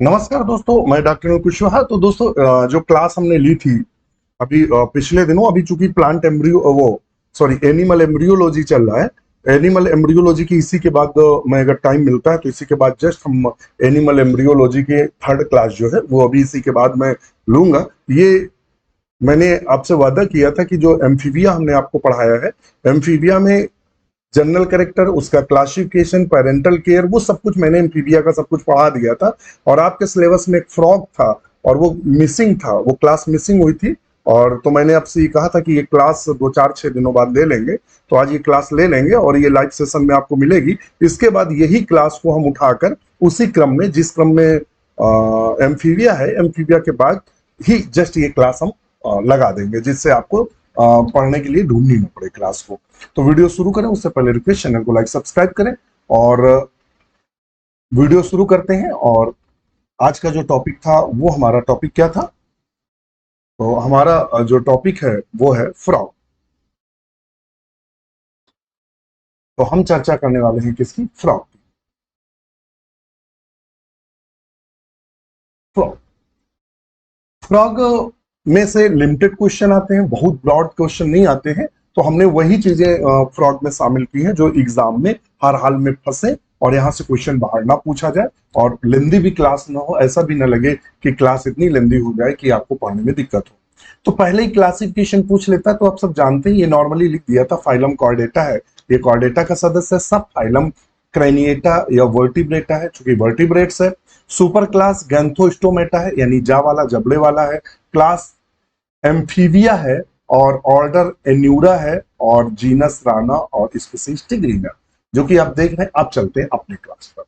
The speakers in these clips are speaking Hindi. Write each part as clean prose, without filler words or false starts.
नमस्कार दोस्तों, मैं डॉक्टर अनिल कुशवाहा। तो दोस्तों, जो क्लास हमने ली थी अभी पिछले दिनों, अभी चूंकि प्लांट एम्ब्रियो वो सॉरी एनिमल एम्ब्रियोलॉजी चल रहा है। एनिमल एम्ब्रियोलॉजी की इसी के बाद मैं अगर टाइम मिलता है तो इसी के बाद जस्ट हम एनिमल एम्ब्रियोलॉजी के थर्ड क्लास जो है वो अभी इसी के बाद मैं लूंगा। ये मैंने आपसे वादा किया था कि जो एम्फीबिया हमने आपको पढ़ाया है, एम्फीबिया में जनरल कैरेक्टर, उसका क्लासिफिकेशन, पेरेंटल केयर, वो सब कुछ मैंने एम्फीबिया का सब कुछ पढ़ा दिया था। और आपके सिलेबस में एक फ्रॉग था और वो मिसिंग था, वो क्लास मिसिंग हुई थी। और तो मैंने आपसे ये कहा था कि ये क्लास 2 4 6 दिनों बाद ले लेंगे। तो आज ये क्लास ले लेंगे और ये लाइव सेशन में आपको मिलेगी। इसके बाद यही क्लास को हम उठाकर उसी क्रम में, जिस क्रम में एम्फीबिया है, एम्फीबिया के बाद ही जस्ट ये क्लास हम लगा देंगे, जिससे आपको पढ़ने के लिए ढूंढनी ना पड़े क्लास को। तो वीडियो शुरू करें उससे पहले रिक्वेस्ट, चैनल को लाइक सब्सक्राइब करें और वीडियो शुरू करते हैं। और आज का जो टॉपिक था वो हमारा टॉपिक क्या था? तो हमारा जो टॉपिक है वो है फ्रॉग। तो हम चर्चा करने वाले हैं किसकी? फ्रॉग की। फ्रॉग फ्रॉग में से लिमिटेड क्वेश्चन आते हैं, बहुत ब्रॉड क्वेश्चन नहीं आते हैं। तो हमने वही चीजें फ्रॉग में शामिल की हैं जो एग्जाम में हर हाल में फंसे और यहाँ से क्वेश्चन बाहर ना पूछा जाए और लेंदी भी क्लास ना हो, ऐसा भी ना लगे कि क्लास इतनी लेंदी हो जाए कि आपको पढ़ने में दिक्कत हो। तो पहले ही क्लासिफिकेशन पूछ लेता है। तो आप सब जानते हैं, ये नॉर्मली लिख दिया था, फाइलम कॉर्डेटा है, ये कॉर्डेटा का सदस्य है। सब फाइलम क्रेनिएटा या वर्टिब्रेटा है, चूंकि वर्टिब्रेट्स है। सुपर क्लास गैंथोस्टोमेटा है, यानी जा वाला, जबड़े वाला है। क्लास एम्फीबिया है और ऑर्डर एन्यूरा है और जीनस राना और स्पीसीज टिग्रिना, जो कि आप देख रहे हैं। आप चलते हैं अपने क्लास पर।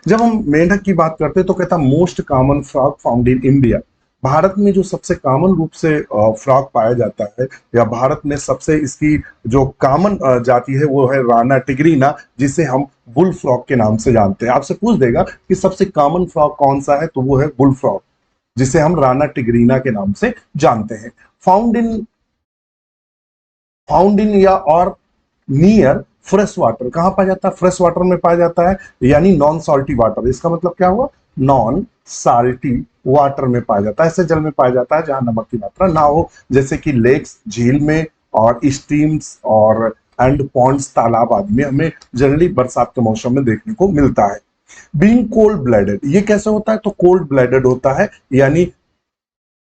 जब हम मेंढक की बात करते हैं तो कहता most common frog found in India. Bharat में जो सबसे कॉमन रूप से फ्रॉग पाया जाता है, या भारत में सबसे इसकी जो कॉमन जाति है वो है राना टिग्रिना, जिसे हम बुल फ्रॉग के नाम से जानते हैं। आपसे पूछ देगा कि सबसे कॉमन फ्रॉग कौन सा है, तो वो है बुल फ्रॉग, जिसे हम राना टिग्रीना के नाम से जानते हैं। फाउंड इन फाउंड इन या और नियर फ्रेश वाटर। कहां पाया जाता है? फ्रेश वाटर में पाया जाता है, यानी नॉन सॉल्टी वाटर। इसका मतलब क्या हुआ? नॉन साल्टी वाटर में पाया जाता है। ऐसे जल में पाया जाता है जहां नमक की मात्रा ना हो, जैसे कि लेक्स, झील में, और स्ट्रीम्स और एंड पॉन्ड्स, तालाब आदि में हमें जनरली बरसात के मौसम में देखने को मिलता है। बीइंग कोल्ड ब्लडेड, ये कैसे होता है? तो कोल्ड ब्लडेड होता है, यानी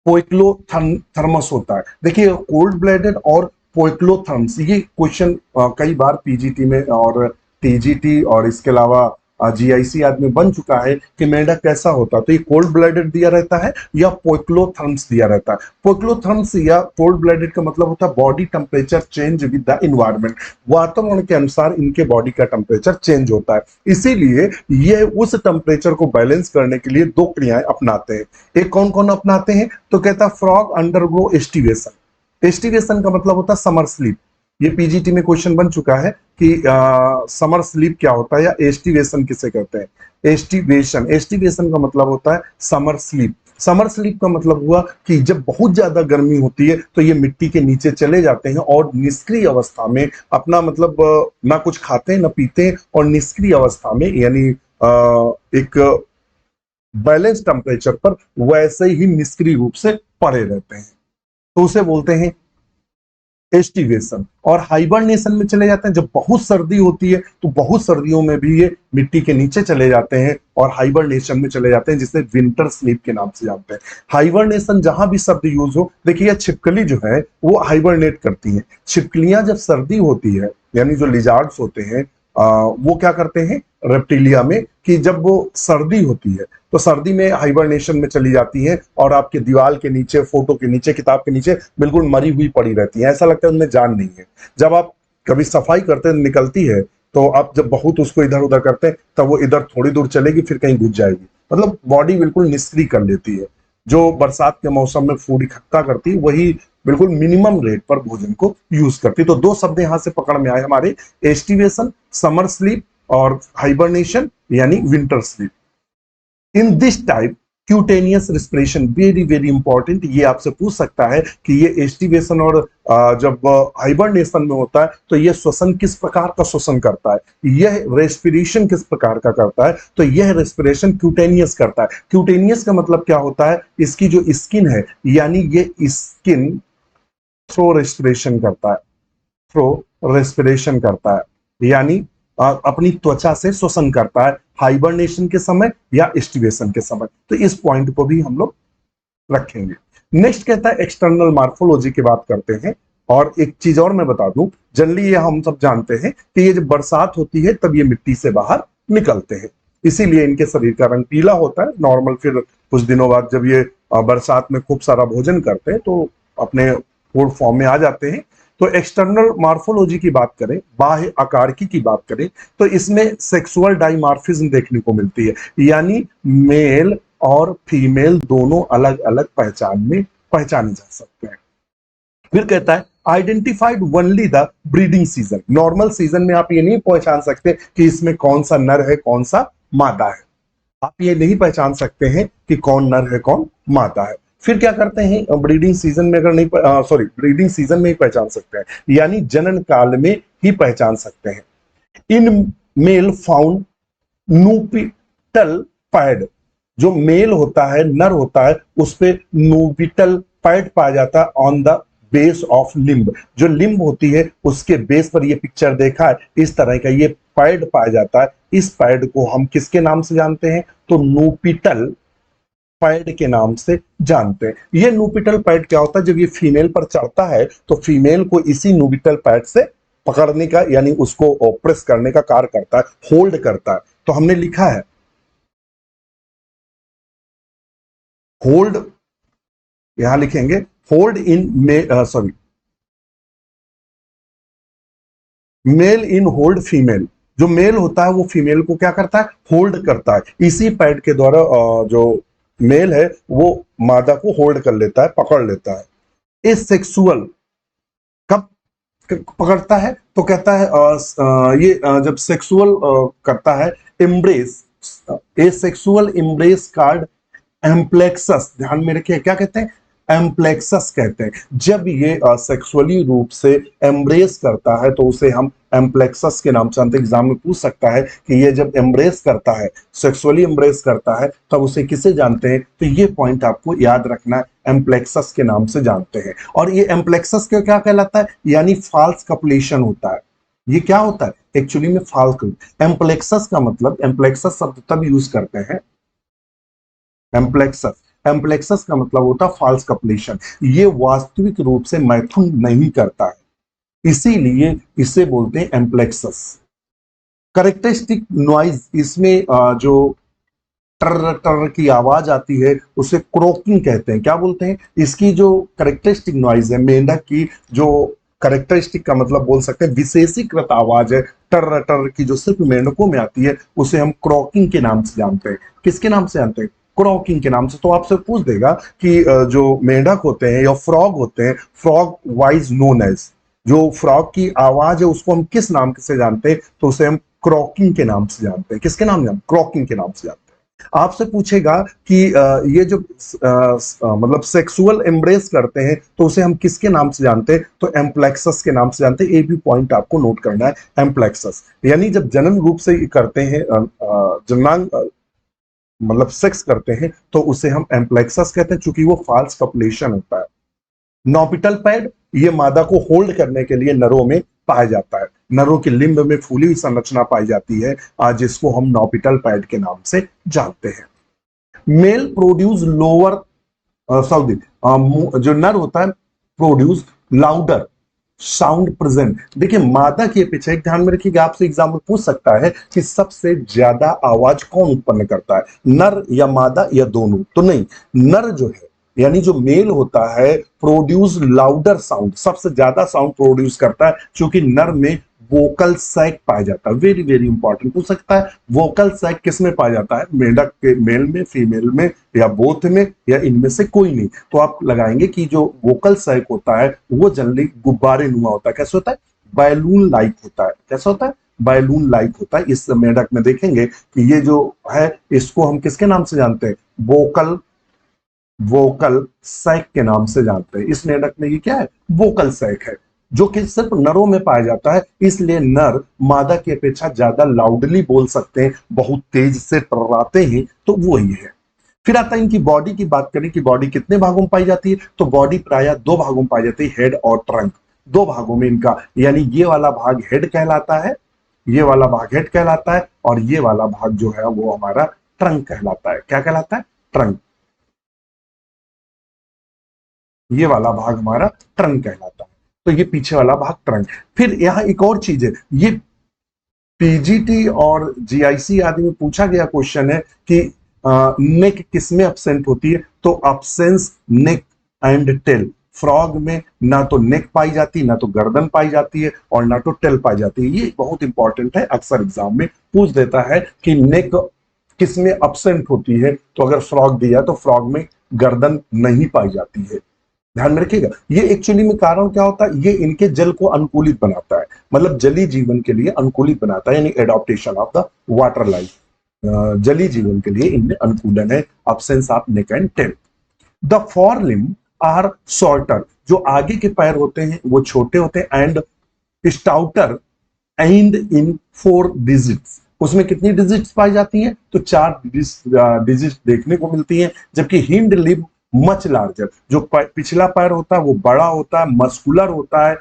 पोइक्लोथर्मस होता है। देखिए, कोल्ड ब्लडेड और पोइक्लोथर्म्स, ये क्वेश्चन कई बार पीजीटी में और टीजीटी और इसके अलावा जीआईसी आदि में बन चुका है कि मेंढक कैसा होता है। तो ये कोल्ड ब्लडेड दिया रहता है या पोइक्लोथर्म्स दिया रहता है। पोइक्लोथर्म्स या कोल्ड ब्लडेड का मतलब होता है body temperature change with the environment. वातावरण के अनुसार इनके बॉडी का टेम्परेचर चेंज होता है, इसीलिए ये उस टेम्परेचर को बैलेंस करने के लिए दो क्रियाएं अपनाते हैं। एक कौन कौन अपनाते हैं? तो कहता है फ्रॉग अंडरगो एस्टिवेशन। एस्टिवेशन का मतलब होता है समर स्लीप। ये पीजीटी में क्वेश्चन बन चुका है कि समर स्लीप क्या होता है या एस्टिवेशन किसे कहते हैं। एस्टिवेशन का मतलब होता है समर स्लीप। समर स्लीप का मतलब हुआ कि जब बहुत ज्यादा गर्मी होती है तो ये मिट्टी के नीचे चले जाते हैं और निष्क्रिय अवस्था में अपना मतलब ना कुछ खाते हैं ना पीते हैं, और निष्क्रिय अवस्था में, यानी एक बैलेंस टेम्परेचर पर वैसे ही निष्क्रिय रूप से पड़े रहते हैं, तो उसे बोलते हैं एस्टिवेशन। और हाइबरनेशन में चले जाते हैं जब बहुत सर्दी होती है, तो बहुत सर्दियों में भी ये मिट्टी के नीचे चले जाते हैं और हाइबरनेशन में चले जाते हैं, जिसे विंटर स्लीप के नाम से जानते हैं। हाइबरनेशन जहां भी शब्द यूज हो, देखिए छिपकली जो है वो हाइबरनेट करती है। छिपकलियां जब सर्दी होती है, यानी जो लिजार्ड्स होते हैं, वो क्या करते हैं रेप्टिलिया में, कि जब वो सर्दी होती है तो सर्दी में हाइबरनेशन में चली जाती हैं और आपके दीवार के नीचे, फोटो के नीचे, किताब के नीचे बिल्कुल मरी हुई पड़ी रहती हैं। ऐसा लगता है उनमें जान नहीं है। जब आप कभी सफाई करते निकलती है तो आप जब बहुत उसको इधर उधर करते हैं तब वो इधर थोड़ी दूर चलेगी, फिर कहीं घुस जाएगी, मतलब बॉडी बिल्कुल निष्क्रिय कर लेती है। जो बरसात के मौसम में फूड इकट्ठा करती है, वही बिल्कुल मिनिमम रेट पर भोजन को यूज करती है। तो दो शब्द यहां से पकड़ में आए हमारे, एस्टिवेशन समर स्लीप और हाइबरनेशन यानी winter sleep. In this type cutaneous respiration, very very important, ये आपसे पूछ सकता है कि ये एस्टिवेशन और जब हाइबरनेशन में होता है तो ये श्वसन किस प्रकार का श्वसन करता है, यह रेस्पिरेशन किस प्रकार का करता है, तो यह रेस्पिरेशन क्यूटेनियस करता है। क्यूटेनियस का मतलब क्या होता है, इसकी जो स्किन है, यानी ये स्किन थ्रो रेस्पिरेशन करता है, थ्रो रेस्पिरेशन करता है, यानी अपनी त्वचा से श्वसन करता है हाइबरनेशन के समय या एस्टिवेशन के समय। तो इस पॉइंट को भी हम लोग रखेंगे। नेक्स्ट कहता है एक्सटर्नल मार्फोलॉजी की बात करते हैं। और एक चीज और मैं बता दूं, जनरली ये हम सब जानते हैं कि ये जब बरसात होती है तब ये मिट्टी से बाहर निकलते हैं, इसीलिए इनके शरीर का रंग पीला होता है नॉर्मल। फिर कुछ दिनों बाद जब ये बरसात में खूब सारा भोजन करते हैं तो अपने फूड फॉर्म में आ जाते हैं। तो एक्सटर्नल मार्फोलॉजी की बात करें, बाह्य आकार की बात करें, तो इसमें सेक्सुअल डाइमॉर्फिज्म देखने को मिलती है, यानी मेल और फीमेल दोनों अलग अलग पहचान में पहचाने जा सकते हैं। फिर कहता है identified only the breeding season. Normal season में आप ये नहीं पहचान सकते कि इसमें कौन सा नर है कौन सा मादा है, आप ये नहीं पहचान सकते हैं कि कौन नर है कौन मादा है। फिर क्या करते हैं, ब्रीडिंग सीजन में अगर नहीं ब्रीडिंग सीजन में ही पहचान सकते हैं, यानी जनन काल में ही पहचान सकते हैं। इन मेल फाउंड नूपिटल पैड, जो मेल होता है नर होता है उस पे नूपिटल पैड पाया जाता है on the base of limb, जो लिम्ब होती है उसके बेस पर, ये पिक्चर देखा है इस तरह का ये पैड पाया जाता है। इस पैड को हम किसके नाम से जानते हैं, तो नूपिटल पैड के नाम से जानते हैं। ये नूपिटल पैड क्या होता है, जब ये फीमेल पर चढ़ता है तो फीमेल को इसी नूपिटल पैड से पकड़ने का, यानी उसको प्रेस करने का कार्य करता है, होल्ड करता है। तो हमने लिखा है होल्ड, यहां लिखेंगे hold in male in hold female. जो मेल होता है वो फीमेल को क्या करता है, होल्ड करता है। इसी पैड के द्वारा जो मेल है वो मादा को होल्ड कर लेता है, पकड़ लेता है। इस सेक्सुअल कब पकड़ता है, तो कहता है ये जब सेक्सुअल करता है, embrace, a sexual embrace called amplexus, ध्यान में रखिए क्या कहते हैं, एम्प्लेक्सस कहते हैं। जब ये सेक्सुअली रूप से एम्ब्रेस करता है तो उसे हम एम्प्लेक्सस के नाम से, एग्जाम में पूछ सकता है कि ये जब एम्ब्रेस करता है, सेक्सुअली एम्ब्रेस करता है, तब उसे किसे जानते हैं, तो ये पॉइंट आपको याद रखना है, एम्प्लेक्सस के नाम से जानते हैं। और ये एम्प्लेक्सस क्या कहलाता है, यानी फाल्स कपलेशन होता है। ये क्या होता है एक्चुअली में, फाल्स। एम्प्लेक्सस का मतलब, एम्प्लेक्सस शब्द तब यूज करते हैं, एम्प्लेक्सस, एम्प्लेक्सस का मतलब होता है फाल्स कपलेशन। ये वास्तविक रूप से मैथुन नहीं करता है, इसीलिए इसे बोलते हैं एम्प्लेक्सस। करेक्टरिस्टिक नॉइज, इसमें जो टर टर की आवाज आती है उसे क्रोकिंग कहते हैं। क्या बोलते हैं, इसकी जो करेक्टरिस्टिक नॉइज है, मेंढक की जो करेक्टरिस्टिक का मतलब बोल सकते हैं विशेषीकृत आवाज है टर टर की, जो सिर्फ मेंढकों में आती है, उसे हम क्रॉकिंग के नाम से जानते हैं। किसके नाम से जानते हैं, क्रॉकिंग के नाम से। तो आपसे पूछ देगा कि जो मेंढक होते हैं या फ्रॉग होते हैं, फ्रॉग वाइज नोन एज, जो फ्रॉग की आवाज है उसको हम किस नाम से जानते हैं, तो उसे हम क्रॉकिंग के नाम से जानते हैं। किसके नाम से, क्रॉकिंग के नाम से जानते हैं। आपसे पूछेगा कि ये जो मतलब सेक्सुअल एम्ब्रेस करते हैं तो उसे हम किसके नाम से जानते हैं, तो एम्प्लेक्सस के नाम से जानते हैं। ये भी पॉइंट आपको नोट करना है, एम्प्लेक्सस। यानी जब जनन रूप से करते हैं, जन्नांग मतलब सेक्स करते हैं, तो उसे हम एम्प्लेक्सस कहते हैं, चूंकि वो फाल्स कपलेशन होता है। नॉपिटल पैड, ये मादा को होल्ड करने के लिए नरों में पाया जाता है। नरों के लिम्ब में फूली हुई संरचना पाई जाती है, जिसको हम नॉपिटल पैड के नाम से जानते हैं। मेल प्रोड्यूस लोअर साउंड, जो नर होता है प्रोड्यूस लाउडर साउंड प्रेजेंट। देखिए मादा के पीछे एक ध्यान में रखिएगा, आपसे एग्जाम में पूछ सकता है कि सबसे ज्यादा आवाज कौन उत्पन्न करता है, नर या मादा या दोनों, तो नहीं, नर जो है यानी जो मेल होता है प्रोड्यूस लाउडर साउंड, सबसे ज्यादा साउंड प्रोड्यूस करता है, क्योंकि नर में वोकल सैक पाया जाता है। वेरी वेरी इंपॉर्टेंट पूछ सकता है, वोकल सैक किस में पाया जाता है, मेंढक के मेल में, फीमेल में, या बोथ में, या इनमें से कोई नहीं। तो आप लगाएंगे कि जो वोकल सैक होता है वो जनरली गुब्बारे नुमा होता है। कैसे होता है, बैलून लाइक होता है। कैसा होता है, बैलून लाइक होता है। इस मेंढक में देखेंगे कि ये जो है इसको हम किसके नाम से जानते हैं, वोकल वोकल सैक के नाम से जानते हैं। इस मेंढक में ये क्या है, वोकल सैक है, जो कि सिर्फ नरों में पाया जाता है, इसलिए नर मादा की अपेक्षा ज्यादा लाउडली बोल सकते हैं, बहुत तेज से टर्राते हैं, तो वो ही है। फिर आता है इनकी बॉडी की बात करें कि बॉडी कितने भागों में पाई जाती है, तो बॉडी प्रायः दो भागों में पाई जाती है, हेड और ट्रंक। दो भागों में इनका, यानी ये वाला भाग हेड कहलाता है, ये वाला भाग हेड कहलाता है, और ये वाला भाग जो है वो हमारा ट्रंक कहलाता है। क्या कहलाता है, ट्रंक। ये वाला भाग हमारा ट्रंक कहलाता है, तो ये पीछे वाला भाग ट्रंक। फिर यहाँ एक और चीज है, ये पीजीटी और जीआईसी आदि में पूछा गया क्वेश्चन है कि नेक किस में अब्सेंट होती है, तो absence neck and tail. Frog में ना तो नेक पाई जाती है, ना तो गर्दन पाई जाती है, और ना तो टेल पाई जाती है। ये बहुत इंपॉर्टेंट है, अक्सर एग्जाम में पूछ देता है कि नेक किस में अब्सेंट होती है, तो अगर फ्रॉग दिया तो फ्रॉग में गर्दन नहीं पाई जाती है। ध्यान में रखिएगा। ये एक्चुअली में कारण क्या होता है, ये इनके जल को अनुकूलित बनाता है, मतलब जलीय जीवन के लिए अनुकूलित बनाता है, यानी adaptation of the water life. जलीय जीवन के लिए इनमें अनुकूलन है, absence of neck and tail. The four limb are shorter, जो आगे के पैर होते हैं वो छोटे होते हैं, एंड स्टाउटर एंड इन 4 डिजिट्स। उसमें कितनी डिजिट्स पाई जाती हैं, तो 4 डिजिट देखने को मिलती हैं, जबकि हिंड लिम्ब मच लार्जर, जो पिछला पैर होता है वो बड़ा होता है, मस्कुलर होता है,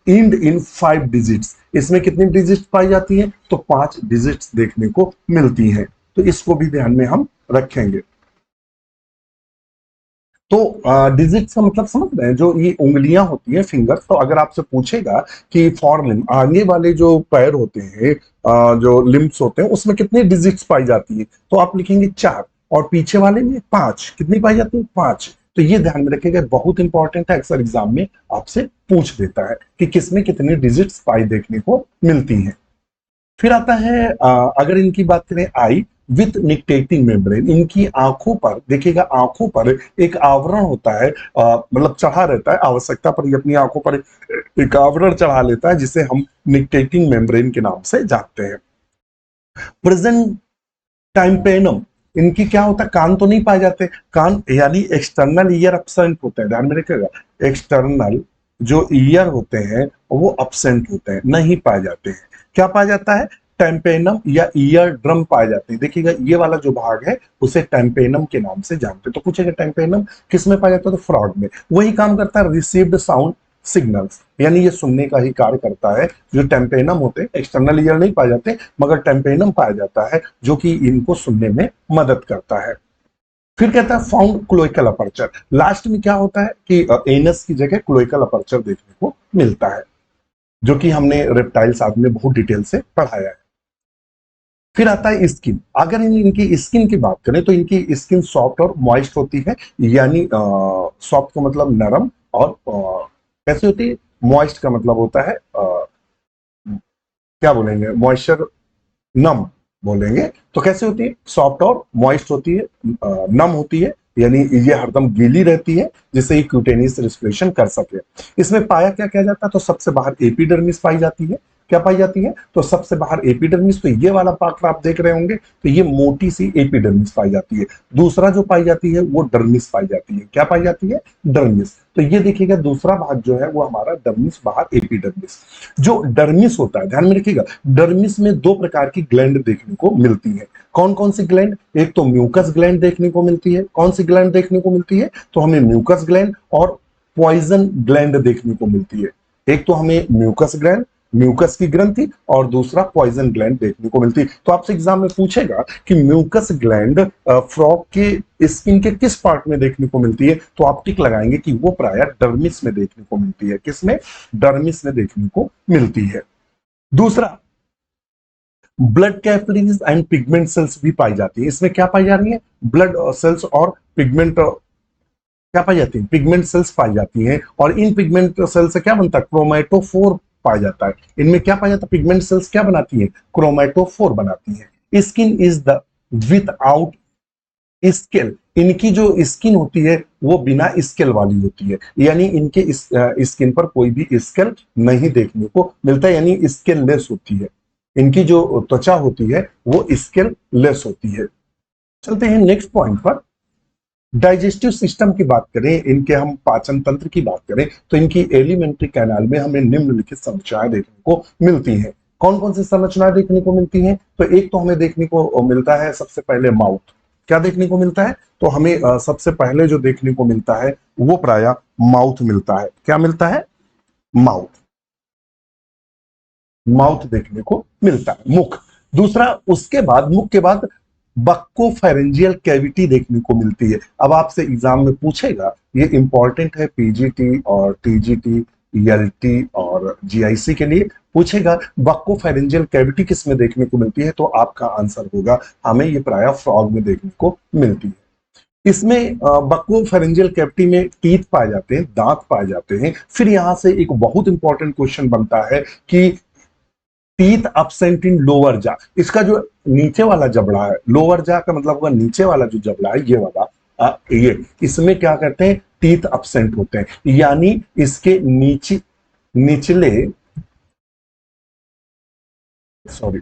इंड इन 5 डिजिट्स। इसमें कितनी डिजिट्स पाई जाती हैं, तो 5 डिजिट्स देखने को मिलती हैं, तो इसको भी ध्यान में हम रखेंगे। तो डिजिट्स का मतलब समझ रहे हैं, जो ये उंगलियां होती हैं, फिंगर्स। तो अगर आपसे पूछेगा कि फॉर लिम्ब, आगे वाले जो पैर होते हैं, जो लिम्ब्स होते हैं, उसमें कितनी डिजिट्स पाई जाती है, तो आप लिखेंगे 4, और पीछे वाले में 5। कितनी पाई जाती है, 5। तो ये ध्यान में रखिएगा, बहुत इंपॉर्टेंट है, अक्सर एग्जाम में आपसे पूछ देता है कि किसमें कितनी डिजिट्स पाई देखने को मिलती हैं। फिर आता है अगर इनकी बात करें आई विथ निक्टेटिंग मेम्ब्रेन, इनकी आंखों पर देखिएगा, आंखों पर एक आवरण होता है, मतलब चढ़ा रहता है, आवश्यकता पर ये अपनी आंखों पर एक आवरण चढ़ा लेता है, जिसे हम निक्टेटिंग मेम्ब्रेन के नाम से जानते हैं। प्रेजेंट टाइम्पेनम, इनकी क्या होता है, कान तो नहीं पाए जाते, कान यानी एक्सटर्नल ईयर अब्सेंट होते हैं। ध्यान में रखिएगा, एक्सटर्नल जो ईयर होते हैं वो अब्सेंट होते हैं, नहीं पाए जाते हैं। क्या पाया जाता है, टेम्पेनम या ईयर ड्रम पाए जाते हैं। देखिएगा ये वाला जो भाग है उसे टेम्पेनम के नाम से जानते हैं। तो पूछेगा टेम्पेनम किस में पाया जाता है, तो फ्रॉग में। वही काम करता है रिसीव्ड साउंड सिग्नल्स, यानी ये सुनने का ही कार्य करता है। जो टेम्पेनम होते हैं, एक्सटर्नल ईयर नहीं पाए जाते, मगर टेम्पेनम पाया जाता है, जो कि इनको सुनने में मदद करता है। फिर कहता है फाउंड क्लोइकल अपर्चर। लास्ट में क्या होता है कि एनस की जगह क्लोइकल अपर्चर देखने को मिलता है, जो कि हमने रेप्टाइल्स आदि में बहुत डिटेल से पढ़ाया है। फिर आता है स्किन। अगर इनकी स्किन की बात करें तो इनकी स्किन सॉफ्ट और मॉइस्ट होती है, यानी सॉफ्ट का मतलब नरम, और कैसे होती है, मॉइस्ट का मतलब होता है क्या बोलेंगे, मॉइस्चर, नम बोलेंगे। तो कैसे होती है, सॉफ्ट और मॉइस्ट होती है, नम होती है, यानी ये हरदम गीली रहती है, जिससे ये क्यूटेनियस रेस्पिरेशन कर सके। इसमें पाया क्या किया जाता है, तो सबसे बाहर एपिडर्मिस पाई जाती है। क्या पाई जाती है, तो सबसे बाहर एपिडर्मिस। तो ये वाला पार्ट आप देख रहे होंगे, तो ये मोटी सी एपिडर्मिस पाई जाती है। दूसरा जो पाई जाती है वो डर्मिस पाई जाती है। क्या पाई जाती है, डर्मिस। तो ये देखिएगा दूसरा भाग जो है वो हमारा डर्मिस, बाहर एपिडर्मिस। जो डर्मिस होता है, ध्यान में रखिएगा, डर्मिस में 2 प्रकार की ग्लैंड देखने को मिलती है। कौन कौन सी ग्लैंड, एक तो म्यूकस ग्लैंड देखने को मिलती है। कौन सी ग्लैंड देखने को मिलती है, तो हमें म्यूकस ग्लैंड और पॉइजन ग्लैंड देखने को मिलती है। एक तो हमें म्यूकस ग्लैंड, म्यूकस की ग्रंथि, और दूसरा पॉइजन ग्लैंड देखने को मिलती है। तो आपसे एग्जाम में पूछेगा कि म्यूकस ग्लैंड फ्रॉग के स्किन के किस पार्ट में देखने को मिलती है, तो आप टिक लगाएंगे कि वो प्राय डर्मिस में देखने को मिलती है। किसमें, डर्मिस में देखने को मिलती है। दूसरा, blood capillaries and pigment cells भी पाई जाती है। इसमें क्या पाई जा रही है, ब्लड सेल्स और पिगमेंट, क्या पाई जाती है, पिगमेंट सेल्स पाई जाती हैं। और इन पिगमेंट सेल्स से क्या बनता है, क्रोमेटोफोर पाया जाता है। इनमें क्या पाया जाता है, पिगमेंट सेल्स क्या बनाती है, क्रोमेटोफोर बनाती है। Skin is the without scale, इनकी जो स्किन होती है वो बिना स्केल वाली होती है, यानी इनके स्किन पर कोई भी स्केल नहीं देखने को मिलता है, यानी स्केललेस होती है। इनकी जो त्वचा होती है वो स्केल लेस होती है। चलते हैं नेक्स्ट पॉइंट पर। डाइजेस्टिव सिस्टम की बात करें, इनके हम पाचन तंत्र की बात करें, तो इनकी एलिमेंट्री कैनाल में हमें निम्नलिखित संरचनाएं देखने को मिलती हैं। कौन कौन सी संरचनाएं देखने को मिलती हैं? तो एक तो हमें देखने को मिलता है सबसे पहले माउथ। क्या देखने को मिलता है? तो हमें सबसे पहले जो देखने को मिलता है वो प्रायः माउथ मिलता है। क्या मिलता है? माउथ। माउथ देखने को मिलता है, मुख। दूसरा, उसके बाद मुख के बाद बक्कोफेरेंजियल कैविटी देखने को मिलती है। अब आपसे एग्जाम में पूछेगा, ये इंपॉर्टेंट है पीजीटी और टीजीटी, ईएलटी और जीआईसी के लिए पूछेगा, बक्कोफेरेंजियल कैविटी किस में देखने को मिलती है? तो आपका आंसर होगा हमें ये प्रायः फ्रॉग में देखने को मिलती है। इसमें बक्कोफेरेंजियल कैविटी में टीथ पाए जाते हैं, दांत पाए जाते हैं। फिर यहां से एक बहुत इंपॉर्टेंट क्वेश्चन बनता है कि टीथ अपसेंट इन लोअर जा। इसका जो नीचे वाला जबड़ा है, लोअर जा का मतलब होगा नीचे वाला जो जबड़ा है, ये वाला ये, इसमें क्या करते हैं? टीथ अपसेंट होते हैं, यानी इसके निचले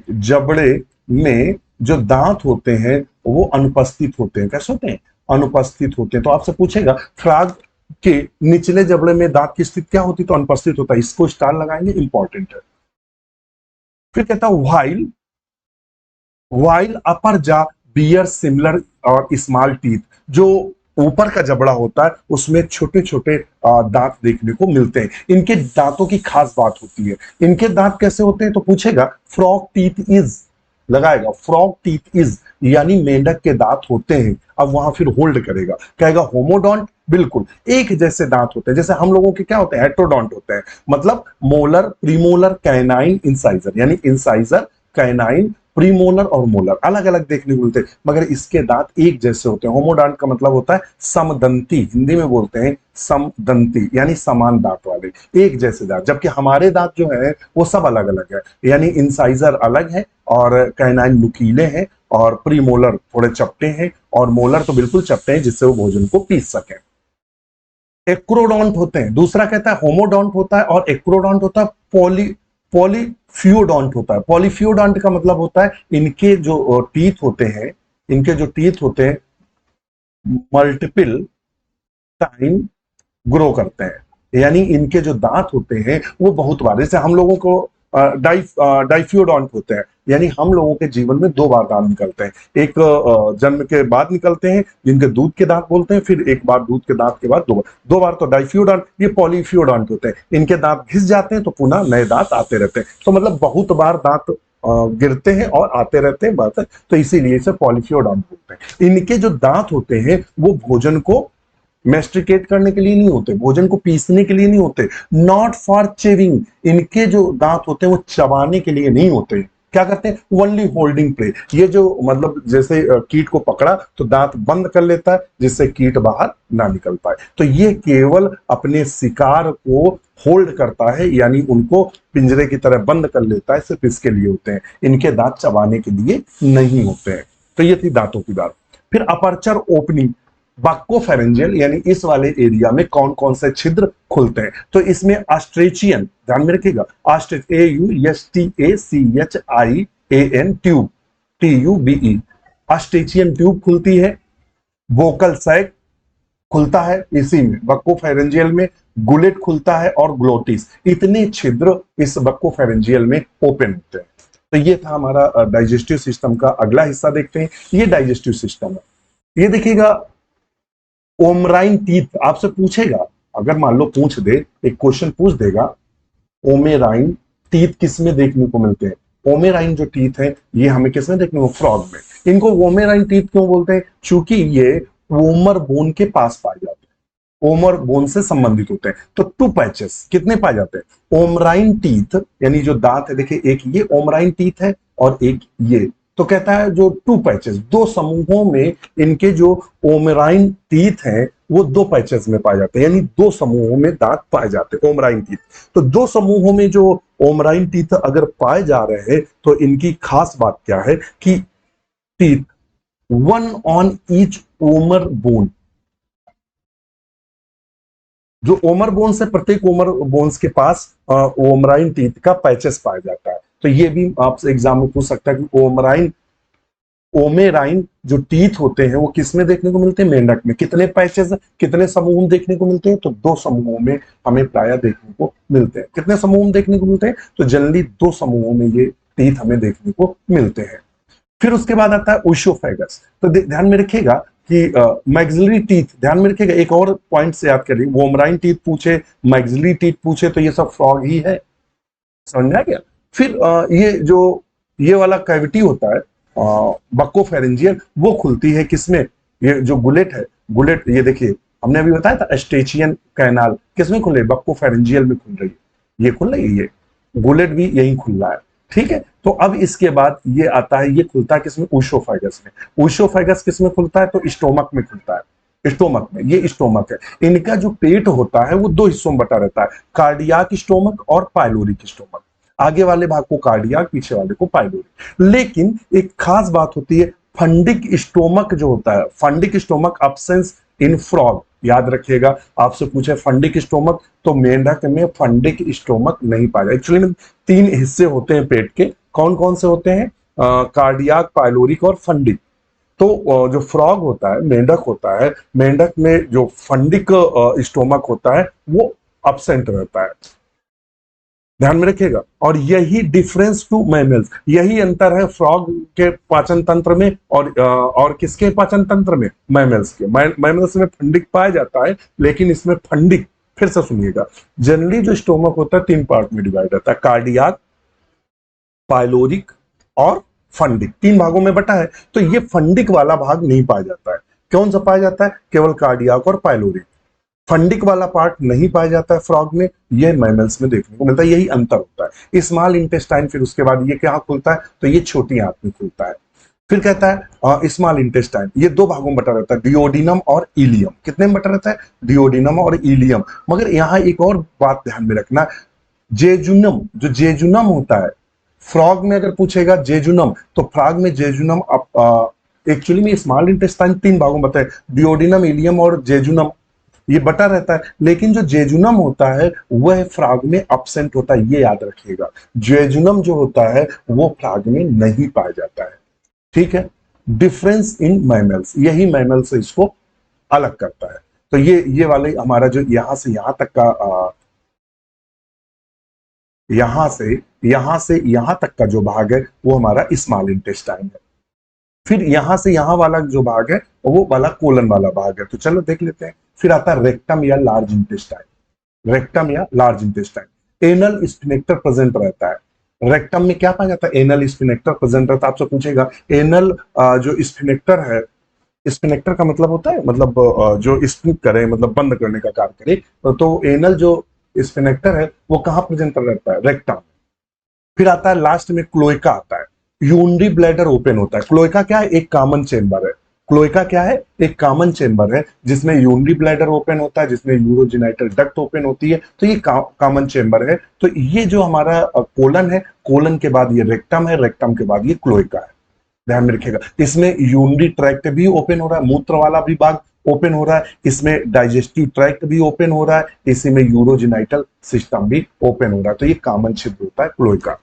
जबड़े में जो दांत होते हैं वो अनुपस्थित होते हैं। कैसे होते हैं? अनुपस्थित होते हैं। तो आपसे पूछेगा फ्रॉग के निचले जबड़े में दांत की स्थिति क्या होती? तो अनुपस्थित होता है। इसको स्टार लगाएंगे, इंपॉर्टेंट है। फिर कहता है वाइल अपर जा बियर सिमिलर और स्मॉल टीथ। जो ऊपर का जबड़ा होता है उसमें छोटे छोटे दांत देखने को मिलते हैं। इनके दांतों की खास बात होती है। इनके दांत कैसे होते हैं? तो पूछेगा फ्रॉग टीथ इज, लगाएगा फ्रॉग टीथ इज, यानी मेंढक के दांत होते हैं। अब वहां फिर होल्ड करेगा, कहेगा होमोडोंट। बिल्कुल एक जैसे दांत होते हैं। जैसे हम लोगों के क्या होते हैं? हेट्रोडोंट होते हैं। मतलब मोलर, प्रीमोलर, कैनाइन, इंसाइजर, यानी इंसाइजर, कैनाइन, प्रीमोलर और मोलर अलग अलग देखने को मिलते हैं, मगर इसके दांत एक जैसे होते हैं। होमोडोंट का मतलब होता है समदंती, हिंदी में बोलते हैं समदंती, यानी समान दांत वाले, एक जैसे दांत। जबकि हमारे दांत जो है वो सब अलग अलग है, यानी इंसाइजर अलग है और कैनाइन नुकीले हैं और प्रीमोलर थोड़े चपटे हैं और मोलर तो बिल्कुल चपटे हैं जिससे वो भोजन को पीस सकें। एक्रोडोंट होते हैं। दूसरा कहता है होमोडोंट होता है और एक्रोडोंट होता है पॉलीफियोडोंट होता है। पॉलीफियोडोंट का मतलब होता है इनके जो टीथ होते हैं, इनके जो टीथ होते हैं मल्टीपल टाइम ग्रो करते हैं, यानी इनके जो दांत होते हैं वो बहुत बार, जैसे हम लोगों को डाइफ्यूडोंट होते हैं, यानी हम लोगों के जीवन में दो बार दांत निकलते हैं। एक जन्म के बाद निकलते हैं जिनके दूध के दांत बोलते हैं, फिर एक बार दूध के दांत के बाद दो बार तो डाइफ्यूडोंट। ये पॉलीफ्यूडोंट होते हैं, इनके दांत घिस जाते हैं तो पुनः नए दांत आते रहते हैं। तो मतलब बहुत बार दांत गिरते हैं और आते रहते हैं बात है, तो इसीलिए इसे पॉलीफ्यूडोंट बोलते हैं। इनके जो दांत होते हैं वो भोजन को मेस्टिकेट करने के लिए नहीं होते, भोजन को पीसने के लिए नहीं होते। नॉट फॉर चेविंग, इनके जो दांत होते हैं वो चबाने के लिए नहीं होते। क्या करते हैं? Only holding prey. ये जो मतलब जैसे कीट को पकड़ा तो दांत बंद कर लेता है जिससे कीट बाहर ना निकल पाए। तो ये केवल अपने शिकार को होल्ड करता है, यानी उनको पिंजरे की तरह बंद कर लेता है, सिर्फ इसके लिए होते हैं। इनके दांत चबाने के लिए नहीं होते हैं। तो ये थी दांतों की बात। फिर अपर्चर ओपनिंग, बक्कोफेरेंजियल यानी इस वाले एरिया में कौन कौन से छिद्र खुलते हैं? तो इसमें ऑस्ट्रेचियन, ध्यान में रखिएगा, AUSTACHIAN ट्यूब, TUBE, ऑस्ट्रेचियन ट्यूब खुलती है। वोकल सैक खुलता है इसी में, बक्कोफेरेंजियल में। गुलेट खुलता है और ग्लोटिस। इतने छिद्र इस बक्कोफेरेंजियल में ओपन होते हैं। तो ये था हमारा डाइजेस्टिव सिस्टम का। अगला हिस्सा देखते हैं, ये डाइजेस्टिव सिस्टम है। ये देखिएगा ओमराइन टीथ आपसे पूछेगा, अगर मान लो पूछ दे, एक क्वेश्चन पूछ देगा, ओमेराइन टीथ किस में देखने को मिलते हैं? ओमेराइन जो टीथ है ये हमें किस में देखने को? फ्रॉग में। इनको ओमेराइन टीथ क्यों बोलते हैं? क्योंकि ये ओमर बोन के पास पाए जाते हैं, ओमर बोन से संबंधित होते हैं। तो टू पैचेस कितने पाए जाते हैं? ओमराइन टीथ यानी जो दांत है, देखिए एक ये ओमराइन टीथ है और एक ये। तो कहता है जो टू पैचेस, दो समूहों में इनके जो ओमराइन टीथ हैं वो दो पैचेस में पाए जाते हैं, यानी दो समूहों में दांत पाए जाते हैं ओमराइन टीथ। तो दो समूहों में जो ओमराइन टीथ अगर पाए जा रहे हैं तो इनकी खास बात क्या है कि teeth one on each Omar bone, जो ओमर बोन से प्रत्येक ओमर बोन्स के पास ओमराइन टीथ का पैचेस पाया जाता है। तो ये भी आपसे एग्जाम में पूछ सकता है कि ओमेराइन जो टीथ होते हैं वो किसमें देखने को मिलते हैं? मेंढक में। कितने पैचेस, कितने समूह में देखने को मिलते हैं? तो 2 समूहों में हमें प्राय देखने को मिलते हैं। कितने समूह में देखने को मिलते हैं? तो जनरली 2 समूहों में ये टीथ हमें देखने को मिलते हैं। फिर उसके बाद आता है ओशियोफेगस। तो ध्यान में रखिएगा कि मैक्सिलरी टीथ, ध्यान में रखिएगा, एक और पॉइंट से याद करिए, वोमराइन टीथ पूछे, मैक्सिलरी टीथ पूछे, तो ये सब फ्रॉग ही है। समझ में आ गया? फिर ये जो ये वाला कैविटी होता है बक्कोफेरेंजियल, वो खुलती है किसमें? ये जो गुलेट है, गुलेट, ये देखिए हमने अभी बताया था एस्टेचियन कैनाल किसमें खुले? बक्कोफेरेंजियल में खुल रही है। ये खुल रही है, ये गुलेट भी यही खुल रहा है। ठीक है, तो अब इसके बाद ये आता है, ये खुलता है किसमें? ओशियोफेगस में। ओशियोफेगस किसमें खुलता है? तो स्टोमक में खुलता है। स्टोमक में, ये स्टोमक है। इनका जो पेट होता है वो 2 हिस्सों में बटा रहता है, कार्डियाक स्टोमक और पाइलोरिक स्टोमक। आगे वाले भाग को कार्डियाक, पीछे वाले को पाइलोरिक। लेकिन एक खास बात होती है, फंडिक स्टोमक जो होता है, फंडिक स्टोमक अब्सेंस इन फ्रॉग। याद रखिएगा, आपसे पूछे फंडिक स्टोमक, तो मेंढक में फंडिक स्टोमक नहीं पाया। एक्चुअली में 3 हिस्से होते हैं पेट के। कौन कौन से होते हैं? कार्डियाक, पाइलोरिक और फंडिक। तो जो फ्रॉग होता है, मेंढक होता है, मेंढक में जो फंडिक स्टोमक होता है वो अब्सेंट रहता है। ध्यान में रखिएगा। और यही डिफरेंस टू मैमल्स, यही अंतर है फ्रॉग के पाचन तंत्र में और किसके पाचन तंत्र में? मैमल्स के। मैमल्स में फंडिक पाया जाता है, लेकिन इसमें फंडिक, फिर से सुनिएगा, जनरली जो स्टोमक होता है 3 पार्ट में डिवाइड होता है, कार्डियाक, पाइलोरिक और फंडिक। 3 भागों में बटा है। तो ये फंडिक वाला भाग नहीं पाया जाता है। कौन सा पाया जाता है? केवल कार्डियाक और पाइलोरिक। फंडिक वाला पार्ट नहीं पाया जाता है फ्रॉग में, ये मैमल्स में देखने को मिलता है। यही अंतर होता है। स्मॉल इंटेस्टाइन, फिर उसके बाद ये क्या खुलता है? तो ये छोटी आंत में खुलता है। फिर कहता है स्मॉल इंटेस्टाइन, ये 2 भागों में बटा रहता है, डिओडिनम और इलियम। कितने में बटा रहता है? डिओडिनम और इलियम। मगर यहां एक और बात ध्यान में रखना, जेजुनम, जो जेजुनम होता है फ्रॉग में, अगर पूछेगा जेजुनम, तो फ्रॉग में जेजुनम एक्चुअली में स्मॉल इंटेस्टाइन 3 भागों में बताए, डिओडिनम, इलियम और जेजुनम, ये बटा रहता है। लेकिन जो जेजुनम होता है वह फ्रॉग में अब्सेंट होता है, ये याद रखिएगा। जेजुनम जो होता है वो फ्रॉग में नहीं पाया जाता है। ठीक है, डिफरेंस इन मैमल्स, यही मैमल से इसको अलग करता है। तो ये वाले हमारा जो यहां से यहां तक का यहां तक का जो भाग है वो हमारा स्मॉल इंटेस्टाइन है। फिर यहां से यहां वाला जो भाग है वो वाला कोलन वाला भाग है। तो चलो देख लेते हैं। फिर आता है रेक्टम या लार्ज इंटेस्टाइन। रेक्टम या लार्ज इंटेस्टाइन, एनल स्फिनेक्टर प्रेजेंट रहता है। रेक्टम में क्या पाया जाता है? एनल स्फिनेक्टर प्रेजेंट रहता है। आपसे पूछेगा एनल जो स्फिनेक्टर है, स्फिनेक्टर का मतलब होता है मतलब जो स्पिन करे, मतलब बंद करने का कार्य करे। तो एनल जो स्फिनेक्टर है वो कहां प्रेजेंट रहता है? रेक्टम। फिर आता है लास्ट में क्लोएका आता है। यूनरी ब्लैडर ओपन होता है। क्लोएका क्या है? एक कॉमन चेंबर है। क्लोएका क्या है? एक कॉमन चेंबर है जिसमें यूनरी ब्लैडर ओपन होता है, जिसमें यूरोजेनाइटल डक्ट ओपन होती है। तो ये कॉमन चेंबर है। तो ये जो हमारा कोलन है, कोलन के बाद ये रेक्टम है, रेक्टम के बाद ये क्लोएका है। ध्यान में रखिएगा। इसमें यूनरी ट्रैक्ट भी ओपन हो रहा है, मूत्र वाला भी भाग ओपन हो रहा है, इसमें डाइजेस्टिव ट्रैक्ट भी ओपन हो रहा है, इसी में यूरोजेनाइटल सिस्टम भी ओपन हो रहा है। तो ये कॉमन छिद्र होता है क्लोएका।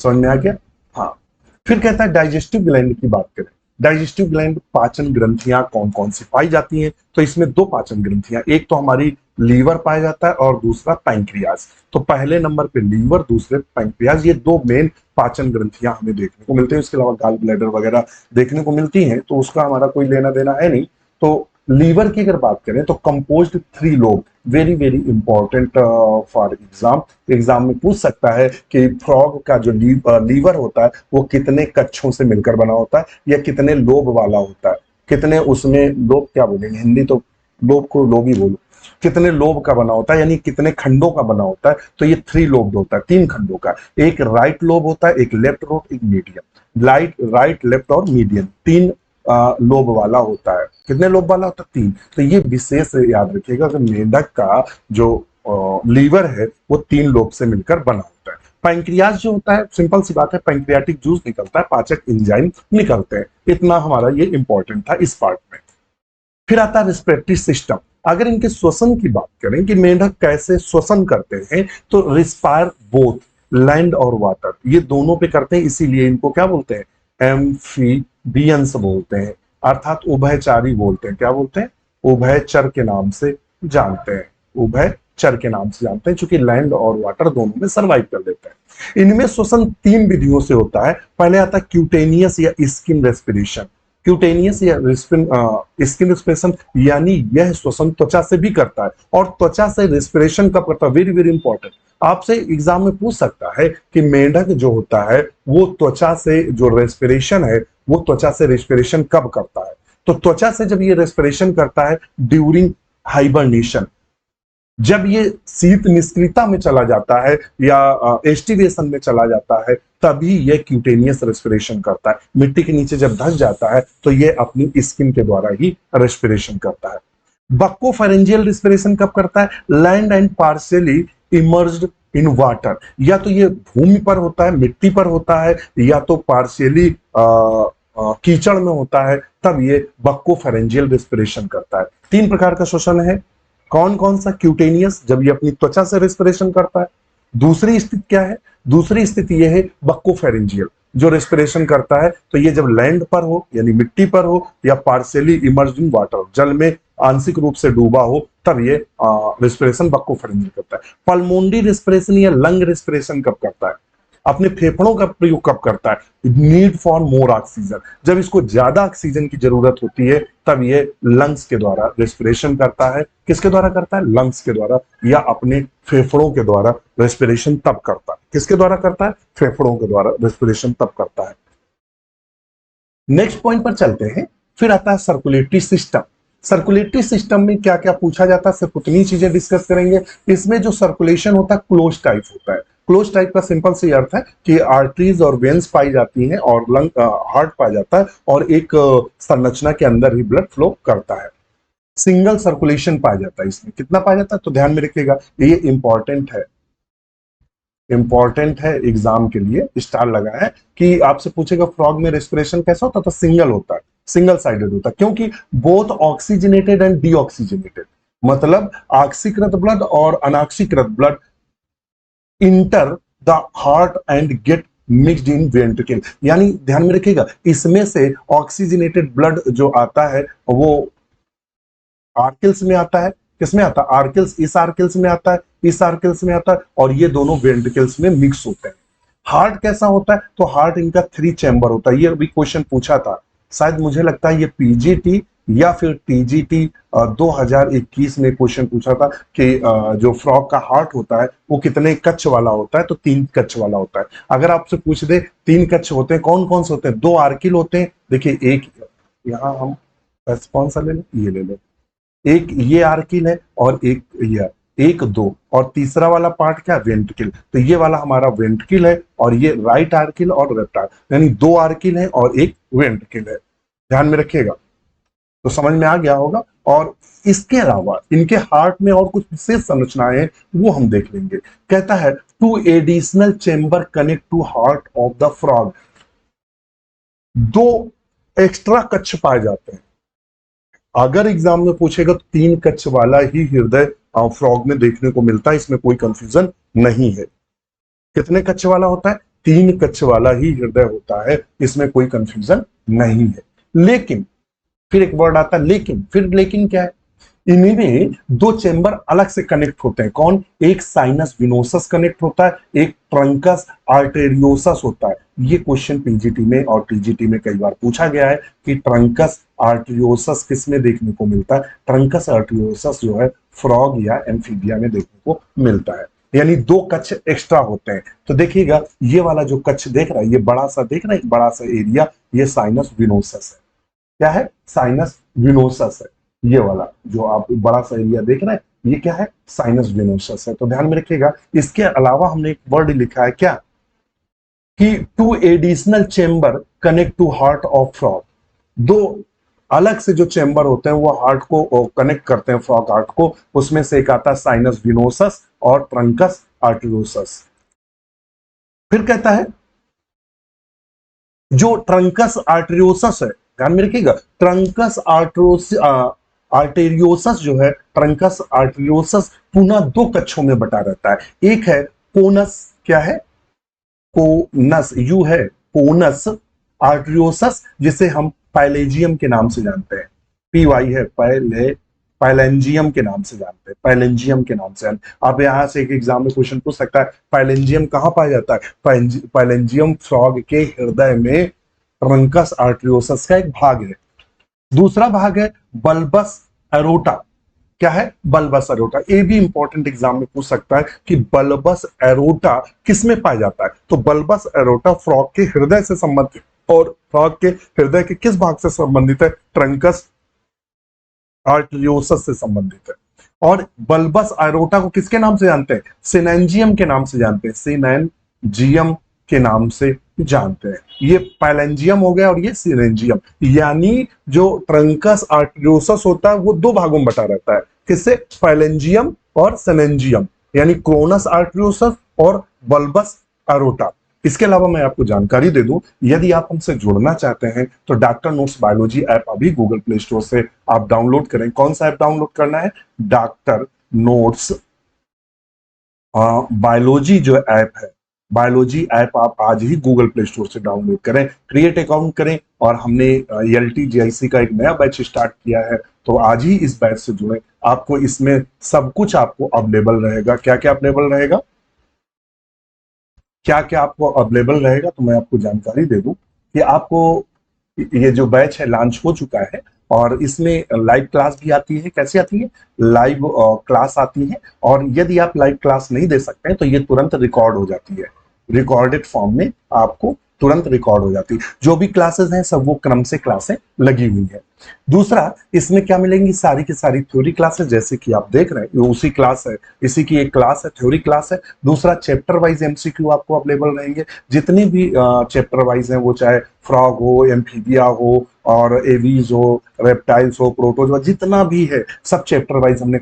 समझ में आ गया? हाँ। फिर कहता है डाइजेस्टिव ग्लैंड की बात करें। डाइजेस्टिव ग्लैंड, पाचन ग्रंथियां कौन कौन सी पाई जाती हैं? तो इसमें 2 पाचन ग्रंथियां, एक तो हमारी लीवर पाया जाता है और दूसरा पैंक्रियाज। तो पहले नंबर पे लीवर, दूसरे पैंक्रियाज, ये 2 मेन पाचन ग्रंथियां हमें देखने को मिलती है। उसके अलावा गाल ब्लैडर वगैरह देखने को मिलती हैं, तो उसका हमारा कोई लेना देना है नहीं। तो लीवर की अगर बात करें तो composed 3 lobe, very very important for exam में पूछ सकता है कि फ्रॉग का जो लीवर होता है वो कितने कक्षों से मिलकर बना होता है या कितने लोब वाला होता है। कितने उसमें लोब, क्या बोलेंगे हिंदी, तो लोब को लोब ही बोलो, कितने लोब का बना होता है, यानी कितने खंडों का बना होता है। तो ये 3 लोब होता है, 3 खंडों का। एक राइट लोब होता है, एक लेफ्ट लोब, एक मीडियम। राइट, लेफ्ट और मीडियम, 3 लोब वाला होता है। कितने लोब वाला होता है? 3। तो ये विशेष याद रखिएगा कि मेंढक का जो लीवर है वो 3 लोब से मिलकर बना होता है। पैंक्रियाज जो होता है, सिंपल सी बात है, पैंक्रियाटिक जूस निकलता है, पाचक एंजाइम निकलते हैं। इतना हमारा ये इंपॉर्टेंट था इस पार्ट में। फिर आता है रिस्पिरेटरी सिस्टम। अगर इनके श्वसन की बात करें कि मेंढक कैसे श्वसन करते हैं, तो रिस्पायर बोथ लैंड और वाटर, ये दोनों पे करते हैं, इसीलिए इनको क्या बोलते हैं, एम्फीबियंस बोलते हैं, अर्थात उभयचारी बोलते हैं। क्या बोलते हैं, उभयचर के नाम से जानते हैं, उभयचर के नाम से जानते हैं, क्योंकि लैंड और वाटर दोनों में सर्वाइव कर लेते हैं। इनमें श्वसन 3 विधियों से होता है। पहले आता है क्यूटेनियस या स्किन रेस्पिरेशन। क्यूटेनियस या स्किन रेस्पिरेशन यानी यह श्वसन त्वचा से भी करता है, और त्वचा से रेस्पिरेशन कब करता है, वेरी वेरी इंपॉर्टेंट, आपसे एग्जाम में पूछ सकता है कि मेंढक जो होता है वो त्वचा से जो रेस्पिरेशन है वो त्वचा से रेस्पिरेशन कब करता है। तो त्वचा से जब ये रेस्पिरेशन करता है ड्यूरिंग हाइबरनेशन, जब ये शीत निष्क्रियता में चला जाता है या एस्टिवेशन में चला जाता है, तभी ये क्यूटेनियस रेस्पिरेशन करता है। मिट्टी के नीचे जब धंस जाता है तो ये अपनी स्किन के द्वारा ही रेस्पिरेशन करता है। बक्कोफेरेंजियल रेस्पिरेशन कब करता है, land and partially emerged in water, या तो ये भूमि पर होता है, मिट्टी पर होता है, या तो पार्शियली कीचड़ में होता है, तब ये बक्कोफेरेंजियल रेस्पिरेशन करता है। 3 प्रकार का श्वसन है। कौन कौन सा, क्यूटेनियस जब ये अपनी त्वचा से रेस्पिरेशन करता है। दूसरी स्थिति क्या है, दूसरी स्थिति यह है बक्कोफेरेंजियल, जो रेस्पिरेशन करता है तो ये जब लैंड पर हो यानी मिट्टी पर हो, या पार्शियली इमर्ज्ड इन वाटर, जल में आंशिक रूप से डूबा हो, तब ये रेस्पिरेशन बक्कोफेरेंजियल करता है। पल्मोनरी रेस्पिरेशन या लंग रेस्पिरेशन कब करता है, अपने फेफड़ों का प्रयोग कब करता है, नीड फॉर मोर ऑक्सीजन, जब इसको ज्यादा ऑक्सीजन की जरूरत होती है तब ये लंग्स के द्वारा रेस्पिरेशन करता है। किसके द्वारा करता है, लंग्स के द्वारा, या अपने फेफड़ों के द्वारा रेस्पिरेशन तब करता है। किसके द्वारा करता है, फेफड़ों के द्वारा रेस्पिरेशन तब करता है। नेक्स्ट पॉइंट पर चलते हैं। फिर आता है सर्कुलेटरी सिस्टम। सर्कुलेटरी सिस्टम में क्या क्या पूछा जाता है, सिर्फ उतनी चीजें डिस्कस करेंगे। इसमें जो सर्कुलेशन होता है क्लोज टाइप होता है। क्लोज टाइप का सिंपल सी अर्थ है कि आर्टरीज और वेन्स पाई जाती हैं और लंग हार्ट पाया जाता है, और एक संरचना के अंदर ही ब्लड फ्लो करता है। सिंगल सर्कुलेशन पाया जाता है। इसमें कितना पाया जाता है, तो ध्यान में रखिएगा, ये इंपॉर्टेंट है, इंपॉर्टेंट है एग्जाम के लिए, स्टार लगा है कि आपसे पूछेगा फ्रॉग में रेस्पिरेशन कैसा होता है, तो सिंगल होता है, सिंगल साइडेड होता है, क्योंकि बोथ ऑक्सीजनेटेड एंड डीऑक्सीजनेटेड, मतलब ऑक्सीकृत ब्लड और अनऑक्सीकृत blood enter the heart and get mixed in ventricle. यानी ध्यान में रखिएगा, इसमें से ऑक्सीजनेटेड ब्लड जो आता है वो आर्किल्स में आता है। किसमें आता है, आर्किल्स, इस आर्किल्स में आता है, इस आर्किल्स में आता है, और ये दोनों वेंट्रिकल्स में मिक्स होते हैं। हार्ट कैसा होता है, तो हार्ट इनका 3 चैम्बर होता है। ये भी क्वेश्चन पूछा था, शायद मुझे लगता है ये पीजीटी या फिर टीजीटी 2021 में क्वेश्चन पूछा था कि जो फ्रॉग का हार्ट होता है वो कितने कच्छ वाला होता है, तो 3 कच्छ वाला होता है। अगर आपसे पूछ दे 3 कच्छ होते हैं, कौन कौन से होते हैं, 2 आर्किल होते हैं। देखिए एक यहाँ हम कौन सा ले लें, ये ले लें, एक ये आर्किल है और एक ये, 1 2, और तीसरा वाला पार्ट क्या, वेंट्रिकल, तो ये वाला हमारा वेंट्रिकल है, और ये राइट आर्किल और लेफ्ट आर्किल, यानी 2 आर्किल है और 1 वेंट्रिकल है। ध्यान में रखिएगा, तो समझ में आ गया होगा। और इसके अलावा इनके हार्ट में और कुछ विशेष संरचनाएं हैं, वो हम देख लेंगे। कहता है 2 additional chamber connect to heart of the frog, 2 extra कक्ष पाए जाते हैं। अगर एग्जाम में पूछेगा तो 3 कक्ष वाला ही हृदय फ्रॉग में देखने को मिलता है, इसमें कोई कंफ्यूजन नहीं है। कितने कक्ष वाला होता है, 3 कक्ष वाला ही हृदय होता है, इसमें कोई कंफ्यूजन नहीं है। लेकिन फिर एक वर्ड आता है लेकिन, फिर लेकिन क्या है, इनमें 2 चेंबर अलग से कनेक्ट होते हैं। कौन, एक साइनस विनोसस कनेक्ट होता है, एक ट्रंकस आर्टेरियोसस होता है। ये क्वेश्चन पीजीटी में और टीजीटी में कई बार पूछा गया है कि ट्रंकस आर्टेरियोसस किस में देखने को मिलता है। ट्रंकस आर्टेरियोसस जो है फ्रॉग या एम्फीबिया में देखने को मिलता है, यानी 2 कक्ष एक्स्ट्रा होते हैं। तो देखिएगा ये वाला जो कक्ष देख रहा है, ये बड़ा सा देख रहे हैं, बड़ा सा एरिया, ये साइनस विनोसस है। क्या है, साइनस विनोसस है। ये वाला जो आप बड़ा सा एरिया देख रहे हैं, ये क्या है, साइनस विनोसस है। तो ध्यान में रखिएगा। इसके अलावा हमने एक वर्ड लिखा है क्या, कि 2 additional chamber connect to heart of frog, 2 अलग से जो चेंबर होते हैं वो हार्ट को कनेक्ट करते हैं, फ्रॉग हार्ट को। उसमें से एक आता है साइनस विनोसस और ट्रंकस आर्टेरियोसस। फिर कहता है जो ट्रंकस आर्टेरियोसस है, ध्यान में रखिएगा, ट्रंकस आर्टेरियोसस जो है, ट्रंकस आर्टेरियोसस पुनः 2 कक्षों में बटा रहता है। एक है कोनस, क्या है, कोनस, यू है कोनस आर्ट्रियोसस, जिसे हम पैलेजियम के नाम से जानते हैं। पीवाई है पहले, पैलेंजियम के नाम से जानते हैं, पैलेंजियम के नाम से। आप यहां से एक एग्जाम में क्वेश्चन पूछ सकता है, पैलेंजियम कहां पाया जाता है? पैलेंजियम फ्रॉग के हृदय में ट्रंकस आर्ट्रियोसस का एक भाग है। दूसरा भाग है बल्बस एरोटा। क्या है? Bulbus aorta. ये भी इंपॉर्टेंट एग्जाम में पूछ सकता है कि बल्बस एरोटा किसमें पाया जाता है? तो बल्बस एरोटा फ्रॉग के हृदय से संबंधित, और फ्रॉग के हृदय के किस भाग से संबंधित है? ट्रंकस आर्टरियोसस से संबंधित है। और बल्बस एरोटा को किसके नाम से जानते हैं? सिनेंजियम के नाम से जानते हैं, सिनेंजियम के नाम से जानते हैं। ये पैलेंजियम हो गया और ये सिनेंजियम, यानी जो ट्रंकस आर्टरियोसस होता है वो दो भागों में बटा रहता है। किससे? पैलेंजियम और सिनेंजियम, यानी क्रोनस आर्टरियोसस और बल्बस एरोटा। इसके अलावा मैं आपको जानकारी दे दूं, यदि आप हमसे जुड़ना चाहते हैं तो डॉक्टर नोट्स बायोलॉजी ऐप अभी गूगल प्ले स्टोर से आप डाउनलोड करें। कौन सा ऐप डाउनलोड करना है? डॉक्टर नोट्स बायोलॉजी जो ऐप है, बायोलॉजी ऐप आप आज ही गूगल प्ले स्टोर से डाउनलोड करें, क्रिएट अकाउंट करें। और हमने LTGIC का एक नया बैच स्टार्ट किया है, तो आज ही इस बैच से जुड़ें। आपको इसमें सब कुछ आपको अवेलेबल रहेगा। क्या क्या अवेलेबल रहेगा? क्या क्या आपको अवेलेबल रहेगा, तो मैं आपको जानकारी दे दूं कि आपको ये जो बैच है लॉन्च हो चुका है, और इसमें लाइव क्लास भी आती है। कैसी आती है? लाइव क्लास आती है। और यदि आप लाइव क्लास नहीं दे सकते हैं तो ये तुरंत रिकॉर्ड हो जाती है, रिकॉर्डेड फॉर्म में आपको तुरंत रिकॉर्ड हो जाती है। जो भी क्लासेस हैं सब वो क्रम से क्लासें लगी हुई है। दूसरा, इसमें क्या मिलेंगी? सारी की सारी थ्योरी क्लासेस, जैसे कि आप देख रहे हैं ये उसी क्लास है, इसी की एक क्लास है, थ्योरी क्लास है। दूसरा, चैप्टर वाइज MCQ आपको अवेलेबल रहेंगे। जितने भी चैप्टर वाइज हैं, वो चाहे फ्रॉग हो, एम्फीबिया हो, और एवीज हो, रेप्टाइल्स हो, प्रोटोजोआ, जितना भी है सब चैप्टर वाइज हमने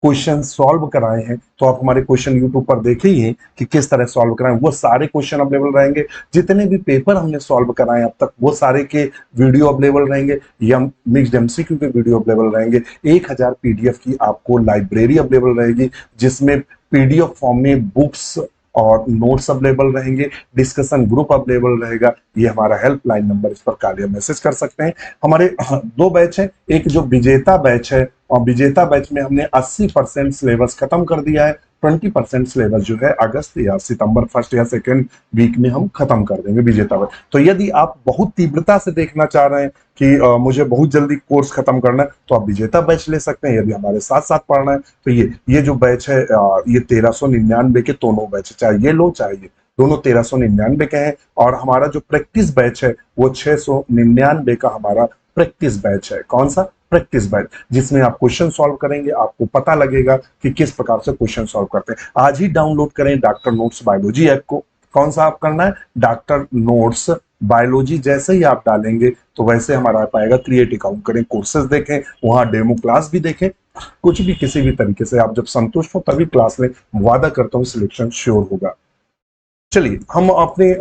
क्वेश्चन सॉल्व कराए हैं। तो आप हमारे क्वेश्चन यूट्यूब पर देखे ही हैं कि किस तरह सॉल्व कराएं, वो सारे क्वेश्चन अवेलेबल रहेंगे। जितने भी पेपर हमने सॉल्व कराए अब तक, वो सारे के वीडियो अवेलेबल रहेंगे, या मिक्स्ड MCQ के वीडियो अवेलेबल रहेंगे। 1000 PDF की आपको लाइब्रेरी अवेलेबल रहेगी, जिसमें PDF फॉर्म में बुक्स और नोट्स अवेलेबल रहेंगे, डिस्कशन ग्रुप अवेलेबल रहेगा। ये हमारा हेल्पलाइन नंबर, इस पर कॉल या मैसेज कर सकते हैं। हमारे दो बैच हैं, एक जो विजेता बैच है, और विजेता बैच में हमने 80% सिलेबस खत्म कर दिया है। 20% सिलेबस जो है अगस्त या सितंबर फर्स्ट या सेकेंड वीक में हम खत्म कर देंगे विजेता बैच। तो यदि आप बहुत तीव्रता से देखना चाह रहे हैं कि मुझे बहुत जल्दी कोर्स खत्म करना है, तो आप विजेता बैच ले सकते हैं। यदि हमारे साथ साथ पढ़ना है तो ये जो बैच है, ये 1399 के दोनों बैच, चाहे ये लो चाहे ये, दोनों 1399 के हैं। और हमारा जो प्रैक्टिस बैच है वो 699 का हमारा प्रैक्टिस बैच है। कौन सा? प्रैक्टिस बैच, जिसमें आप क्वेश्चन सॉल्व करेंगे, आपको पता लगेगा कि किस प्रकार से क्वेश्चन सॉल्व करते हैं। आज ही डाउनलोड करें डॉक्टर नोट्स बायोलॉजी ऐप को। कौन सा आप करना है? Doctor notes biology. जैसे ही आप डालेंगे तो वैसे हमारा ऐप आएगा, क्रिएट अकाउंट करें, कोर्सेज देखें, वहां डेमो क्लास भी देखें। कुछ भी किसी भी तरीके से आप जब संतुष्ट हो तभी क्लास लें, वादा करता हूं सिलेक्शन श्योर होगा। चलिए, हम अपने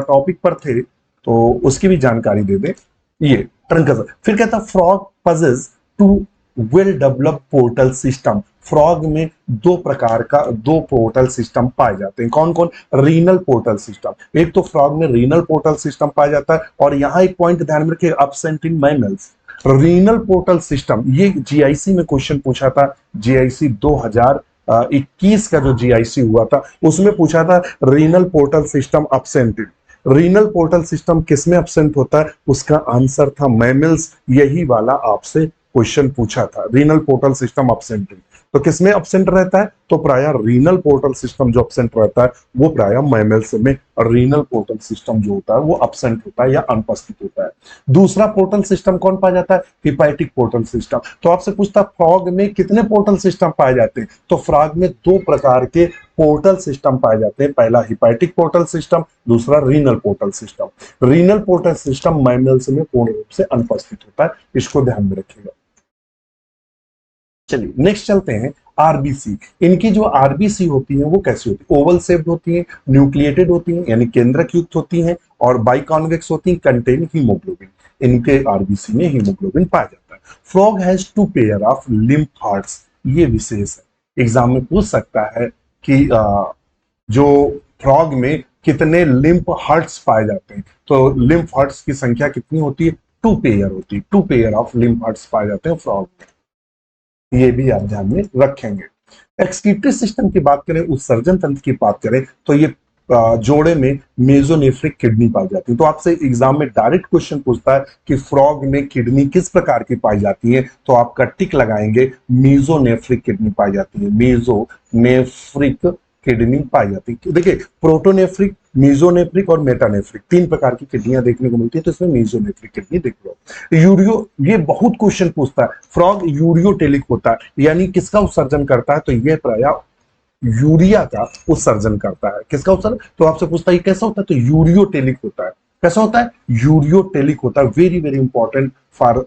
टॉपिक पर थे तो उसकी भी जानकारी दे दें। ये ट्रंकस, फिर कहता frog possess two well develop portal system. Frog में दो प्रकार का, दो पोर्टल सिस्टम पाए जाते हैं। कौन कौन? Renal portal system. एक तो फ्रॉग में रीनल पोर्टल सिस्टम पाया जाता है, और यहां एक पॉइंट ध्यान में रखिए, absent in mammals. Renal portal system, ये GIC में क्वेश्चन पूछा था, GIC 2021 का जो GIC हुआ था उसमें पूछा था renal portal system absent. Renal portal system किसमें अब्सेंट होता है? उसका आंसर था मैमल्स। यही वाला आपसे क्वेश्चन पूछा था, रीनल पोर्टल सिस्टम अब्सेंट। तो किसमें अब्सेंट रहता है? तो प्राय रीनल पोर्टल सिस्टम जो अब्सेंट रहता है वो प्राय मैमल्स में रीनल पोर्टल सिस्टम जो होता है वो अब्सेंट होता है या अनुपस्थित होता है। दूसरा पोर्टल सिस्टम कौन पाया जाता है? Hepatic portal system. तो आपसे पूछता फ्रॉग में कितने पोर्टल सिस्टम पाए जाते हैं? तो फ्रॉग में दो प्रकार के पोर्टल सिस्टम पाए जाते हैं, पहला हिपैटिक पोर्टल सिस्टम, दूसरा renal portal system. Renal portal system mammals में पूर्ण रूप से अनुपस्थित होता है, इसको ध्यान में रखिएगा। चलिए नेक्स्ट चलते हैं, RBC। इनकी जो RBC होती है वो कैसी होती है? ओवल शेप्ड होती है, न्यूक्लिएटेड होती है यानी केंद्रक युक्त होती है, और बाइकॉन्वेक्स होती है, कंटेन हीमोग्लोबिन। इनके RBC में हीमोग्लोबिन पाया जाता है। Frog has 2 pair of lymph hearts. ये विशेष है, एग्जाम में पूछ सकता है कि जो फ्रॉग में कितने लिम्फ हर्ट्स पाए जाते हैं? तो लिम्फ हर्ट्स की संख्या कितनी होती है? 2 पेयर होती है। 2 पेयर ऑफ लिम्फ हर्ट्स पाए जाते हैं फ्रॉग में। ये भी आप ध्यान में रखेंगे। एक्सक्रीटरी सिस्टम की बात करें, उत्सर्जन तंत्र की बात करें, तो ये जोड़े में मेसोनेफ्रिक किडनी पाई जाती है। तो आपसे एग्जाम में डायरेक्ट क्वेश्चन पूछता है कि फ्रॉग में किडनी किस प्रकार की पाई जाती है, तो आपका टिक लगाएंगे, मेसोनेफ्रिक किडनी पाई जाती है। मेसोनेफ्रिक किडनी पाई जाती है। देखिए, प्रोटोनेफ्रिक, मेसोनेफ्रिक और मेटानेफ्रिक 3 प्रकार की किडनियां देखने को मिलती है, तो इसमें मेसोनेफ्रिक किडनी देख लो। यूरियो, ये बहुत क्वेश्चन पूछता है, फ्रॉग यूरियोटेलिक होता है, यानी किसका उत्सर्जन करता है? तो यह प्राय यूरिया का उत्सर्जन करता है। किसका उत्सर्जन? तो आपसे पूछता है कैसा होता है, तो यूरियोटेलिक होता है। कैसा होता है? यूरियोटेलिक होता है। Very very important for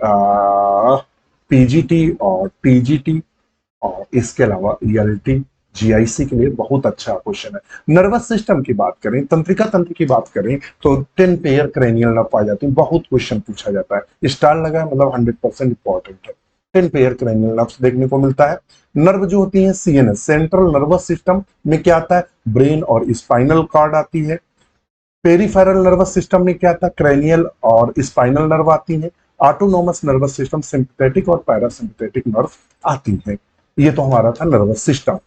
PGT और टीजीटी, और इसके अलावा ईएलटी, जीआईसी के लिए बहुत अच्छा क्वेश्चन है। नर्वस सिस्टम की बात करें, तंत्रिका तंत्र की बात करें, तो 10 पेयर क्रेनियल नर्व पाए जाते हैं। बहुत क्वेश्चन पूछा जाता है, स्टार लगा मतलब 100% इंपॉर्टेंट है। 10 पेयर क्रेनियल नर्व्स देखने को मिलता है। नर्व जो होती है सीएनएस, सेंट्रल नर्वस सिस्टम में क्या आता है? ब्रेन और स्पाइनल कॉर्ड आती है। पेरिफेरल नर्वस सिस्टम में क्या आता है? क्रेनियल और स्पाइनल नर्व आती है। ऑटोनोमस नर्वस सिस्टम, सिंपैथेटिक और पैरासिम्पैथेटिक नर्व आती है। ये तो हमारा था नर्वस सिस्टम।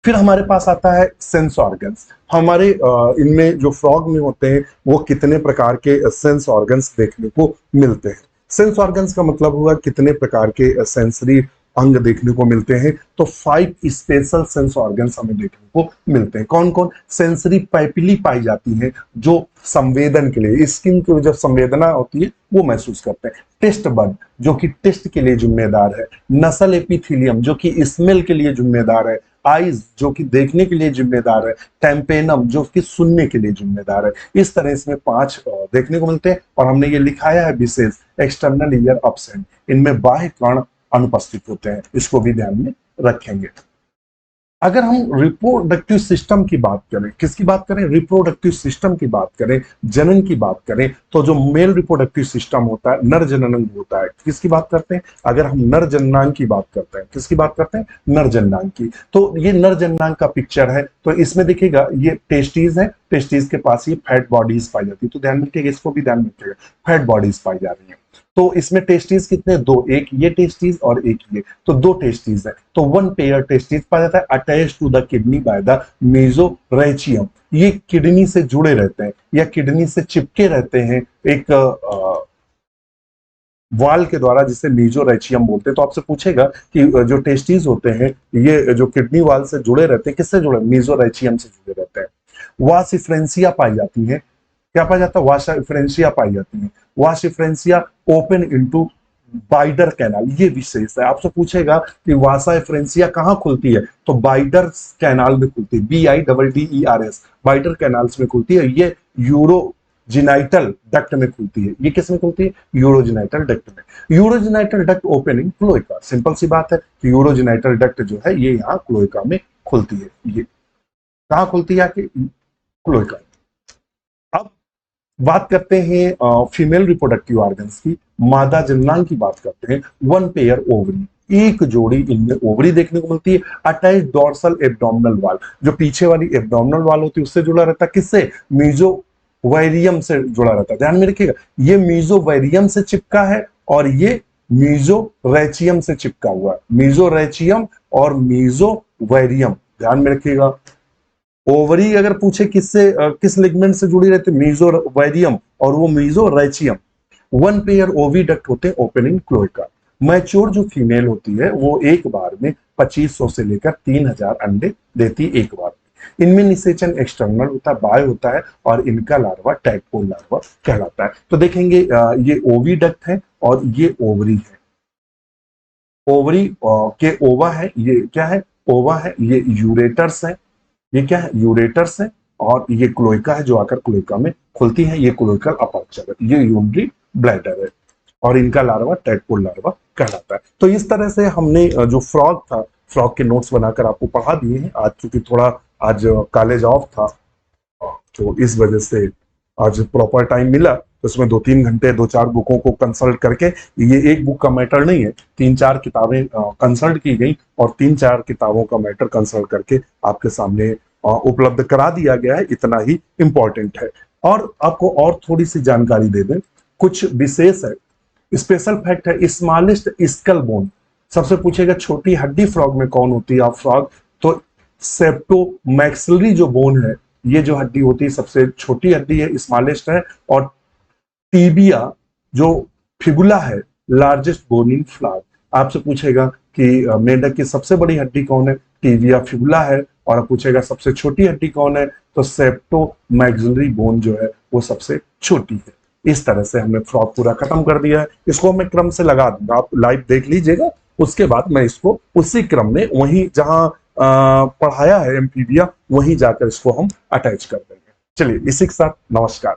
फिर हमारे पास आता है सेंस ऑर्गन्स। हमारे इनमें जो फ्रॉग में होते हैं वो कितने प्रकार के सेंस ऑर्गन्स देखने को मिलते हैं? सेंस ऑर्गन्स का मतलब हुआ कितने प्रकार के सेंसरी अंग देखने को मिलते हैं, तो 5 स्पेशल सेंस ऑर्गन्स हमें देखने को मिलते हैं। कौन कौन? सेंसरी पैपिली पाई जाती हैं जो संवेदन के लिए, स्किन की जो संवेदना होती है वो महसूस करते हैं। टेस्ट बड जो कि टेस्ट के लिए जिम्मेदार है। नसल एपिथीलियम जो कि स्मेल के लिए जिम्मेदार है। आईज जो कि देखने के लिए जिम्मेदार है। टेम्पेनम जो कि सुनने के लिए जिम्मेदार है। इस तरह इसमें 5 देखने को मिलते हैं, और हमने ये लिखाया है विशेष एक्सटर्नल ईयर अब्सेंट, इनमें बाह्य कण अनुपस्थित होते हैं, इसको भी ध्यान में रखेंगे। अगर हम रिप्रोडक्टिव सिस्टम की बात करें, किसकी बात करें? रिप्रोडक्टिव सिस्टम की बात करें, जनन की बात करें, तो जो मेल रिप्रोडक्टिव सिस्टम होता है, नर जननांग होता है। किसकी बात करते हैं? अगर हम नर जननांग की बात करते हैं, किसकी बात करते हैं? नर जननांग की। तो ये नर जननांग का पिक्चर है। तो इसमें देखिएगा ये टेस्टीज है, टेस्टीज के पास ये फैट बॉडीज पाई जाती है। तो ध्यान रखिएगा, इसको भी ध्यान रखिएगा, फैट बॉडीज पाई जा रही है। तो इसमें टेस्टीज कितने? 2, एक ये टेस्टीज और एक ये, तो 2 टेस्टीज है। तो 1 पेयर टेस्टीज पाया जाता है attach to the kidney by the mesorchium. ये किडनी से जुड़े रहते हैं या किडनी से चिपके रहते हैं एक वाल के द्वारा, जिसे मेसोरेचियम बोलते हैं। तो आपसे पूछेगा कि जो टेस्टीज होते हैं ये जो किडनी वाल से जुड़े रहते हैं, किससे जुड़े? मेसोरेचियम से जुड़े रहते हैं। वासिफ्रेंसिया पाई जाती है। क्या पाया जाता है? वासिफ्रेंसिया पाई जाती है। वासिफ्रेंसिया ओपन इनटू बाइडर कैनाल, ये विशेष है। आपसे पूछेगा कि वासाफ्रेंसिया कहां खुलती है, तो बाइडर कैनाल में खुलती है। BIDDERS, बाइडर कैनाल्स में खुलती है। ये यूरोजिनाइटल डक्ट में खुलती है। ये किस में खुलती है? यूरोजिनाइटल डक्ट में। यूरोजिनाइटल डक्ट ओपनिंग क्लोएका, सिंपल सी बात है कि यूरोजिनाइटल डक्ट जो है ये यहाँ क्लोएका में खुलती है। ये कहां खुलती है? क्लोएका। अब बात करते हैं फीमेल रिप्रोडक्टिव ऑर्गन्स की, मादा जननांग की बात करते हैं। 1 पेयर ओवरी, एक जोड़ी इनमें ओवरी देखने को मिलती है। अटैच डोर्सल एब्डोमिनल वाल, जो पीछे वाली एब्डोमिनल वाल होती है उससे जुड़ा रहता है। किससे? मीजोवेरियम से जुड़ा रहता है। ध्यान में रखिएगा, ये मीजोवेरियम से चिपका है और ये मीजोरेचियम से चिपका हुआ है। मीजोरेचियम और मीजोवेरियम, ध्यान में रखिएगा। ओवरी अगर पूछे किससे, किस लिगमेंट से जुड़ी रहती है? मीजोवेरियम और वो मीजोरेचियम। 1 पेयर ओविडक्ट होते हैं ओपनिंग क्लोएका। मैच्योर जो फीमेल होती है वो एक बार में 2500 से लेकर 3000 अंडे देती है एक बार में। इनमें निषेचन एक्सटर्नल होता है, बाय होता है, और इनका लार्वा टैडपोल लार्वा कहलाता है। तो देखेंगे ये ओविडक्ट है और ये ओवरी है। ओवरी के ओवा है, ये क्या है? ओवा है। ये यूरेटर्स है, ये क्या है? यूरेटर्स है। और ये क्लोएका है जो आकर क्लोएका में खुलती है। ये क्लोएकल अपर्चर है। ये यूरिनरी ब्लैडर है, और इनका लार्वा टैडपोल लार्वा कहलाता है। तो इस तरह से हमने जो फ्रॉग था, फ्रॉग के नोट्स बनाकर आपको पढ़ा दिए हैं। आज चूंकि थोड़ा आज कॉलेज ऑफ था, तो इस वजह से आज प्रॉपर टाइम मिला, तो इसमें 2-3 घंटे 2-4 बुकों को कंसल्ट करके, ये एक बुक का मैटर नहीं है, 3-4 किताबें कंसल्ट की गई और 3-4 किताबों का मैटर कंसल्ट करके आपके सामने उपलब्ध करा दिया गया है, इतना ही इंपॉर्टेंट है। और आपको और थोड़ी सी जानकारी दे दें, कुछ विशेष है, स्पेशल फैक्ट है, स्मॉलेस्ट स्कल बोन। सबसे पूछेगा छोटी हड्डी फ्रॉग में कौन होती है, आप फ्रॉग, तो सेप्टोमैक्सिलरी जो बोन है, ये जो हड्डी होती है सबसे छोटी हड्डी है, स्मॉलेस्ट है। और टीबिया जो फिबुला है, लार्जेस्ट बोन इन फ्रॉग। आपसे पूछेगा कि मेंढक की सबसे बड़ी हड्डी कौन है, टीबिया फिबुला है। और पूछेगा सबसे छोटी हड्डी कौन है, तो सेप्टोमैक्सिलरी बोन जो है वो सबसे छोटी है। इस तरह से हमने फ्रॉग पूरा खत्म कर दिया है। इसको मैं क्रम से लगा दूंगा, आप लाइव देख लीजिएगा, उसके बाद मैं इसको उसी क्रम में वहीं जहां पढ़ाया है एम्फीबिया, वहीं जाकर इसको हम अटैच कर देंगे। चलिए, इसी के साथ नमस्कार।